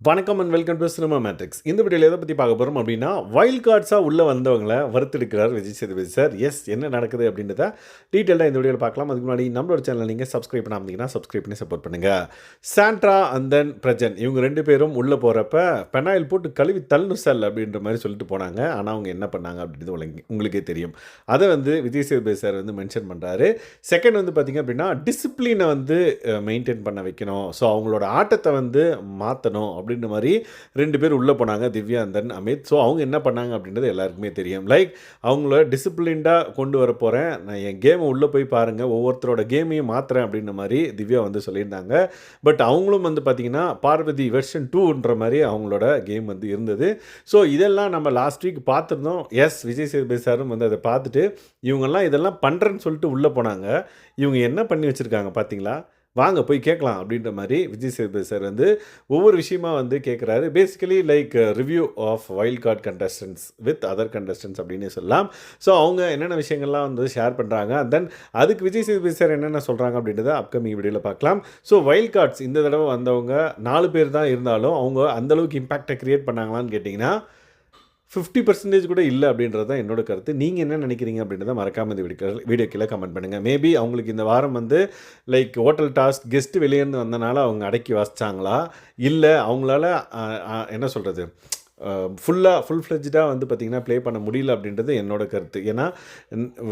வணக்கம் and welcome to cinema matrix. இந்த வீடியோவில் எதை பற்றி பார்க்க போகிறோம் அப்படின்னா, வைல்ட் கார்ட்ஸாக உள்ளே வந்தவங்களை வறுத்தெடுக்கிறார் விஜய் சேதுபதி சார். எஸ், என்ன நடக்குது அப்படின்றத டீட்டெயிலாக இந்த வீடியோவில் பார்க்கலாம். அதுக்கு முன்னாடி நம்மளோட சேனல் நீங்கள் சப்ஸ்கிரைப் பண்ணாமல் சப்ஸ்கிரைப் பண்ணி சப்போர்ட் பண்ணுங்கள். சாண்ட்ரா அண்ட் தென் பிரஜன் இவங்க ரெண்டு பேரும் உள்ளே போகிறப்ப பெனாயில் போட்டு கழுவி தள்ளு செல் அப்படின்ற மாதிரி சொல்லிட்டு போனாங்க. ஆனால் அவங்க என்ன பண்ணாங்க அப்படின்றது உங்களுக்கே தெரியும். அதை விஜய் சேதுபதி சார் மென்ஷன் பண்ணுறாரு. செகண்ட் பார்த்திங்க அப்படின்னா, டிசிப்ளினை மெயின்டைன் பண்ண வைக்கணும். ஸோ அவங்களோட ஆட்டத்தை மாற்றணும் அப்படின்ற மாதிரி ரெண்டு பேர் உள்ளே போனாங்க, Divya and then Amit. So அவங்க என்ன பண்ணாங்க அப்படின்றது எல்லாருக்குமே தெரியும். லைக் அவங்கள டிசிப்ளின்டாக கொண்டு வர போகிறேன், நான் என் கேமை உள்ளே போய் பாருங்கள், ஒவ்வொருத்தரோட கேமையும் மாற்றுறேன் அப்படின்ற மாதிரி திவ்யா சொல்லியிருந்தாங்க. பட் அவங்களும் பார்த்தீங்கன்னா பார்வதி வெர்ஷன் 2ன்ற மாதிரி அவங்களோட கேம் இருந்தது. ஸோ இதெல்லாம் நம்ம லாஸ்ட் வீக் பார்த்துருந்தோம். எஸ், விஜய் சேதுபதி சாரும் அதை பார்த்துட்டு இவங்கெல்லாம் இதெல்லாம் பண்ணுறேன்னு சொல்லிட்டு உள்ளே போனாங்க. இவங்க என்ன பண்ணி வச்சுருக்காங்க பார்த்தீங்களா, வாங்க போய் கேட்கலாம் அப்படின்ற மாதிரி விஜய் சேதுபதி சார் ஒவ்வொரு விஷயமா கேட்குறாரு. Basically like review of wild card contestants with other contestants அப்படின்னு சொல்லலாம். ஸோ அவங்க என்னென்ன விஷயங்கள்லாம் ஷேர் பண்ணுறாங்க, தென் அதுக்கு விஜய் சேதுபதி சார் என்னென்ன சொல்கிறாங்க அப்படின்றத அப்கமிங் வீடியோவில் பார்க்கலாம். ஸோ வைல்ட் கார்ட்ஸ் இந்த தடவை வந்தவங்க 4 பேர் தான் இருந்தாலும் அவங்க அந்தளவுக்கு இம்பேக்டை க்ரியேட் பண்ணாங்களான்னு கேட்டிங்கன்னா 50% கூட இல்லை அப்படின்றது தான் என்னோட கருத்து. நீங்கள் என்ன நினைக்கிறீங்க அப்படின்றத மறக்காமல் இந்த வீடியோ கீழே கமெண்ட் பண்ணுங்கள். மேபி அவங்களுக்கு இந்த வாரம் லைக் ஹோட்டல் டாஸ்க் கெஸ்ட்டு வெளியேருந்து வந்தனால அவங்க அடக்கி வாசித்தாங்களா, இல்லை அவங்களால என்ன சொல்கிறது ஃபுல் ஃப்ளெஜ்டாக பார்த்திங்கன்னா ப்ளே பண்ண முடியல அப்படின்றது என்னோட கருத்து. ஏன்னா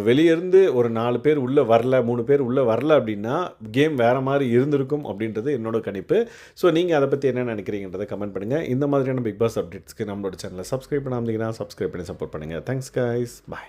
வெளியேருந்து ஒரு 4 பேர் உள்ளே வரல, 3 பேர் உள்ளே வரல அப்படின்னா கேம் வேறு மாதிரி இருந்திருக்கும் அப்படின்றது என்னோட கணிப்பு. ஸோ நீங்கள் அதை பற்றி என்ன நினைக்கிறீங்கன்றதை கமெண்ட் பண்ணுங்கள். இந்த மாதிரியான பிக் பாஸ் அப்டேட்ஸ்க்கு நம்மளோட சேனலை சப்ஸ்கிரைப் பண்ணாமல் சப்ஸ்கிரைப் பண்ணி சப்போர்ட் பண்ணுங்கள். தேங்க்ஸ் கைஸ், பாய்.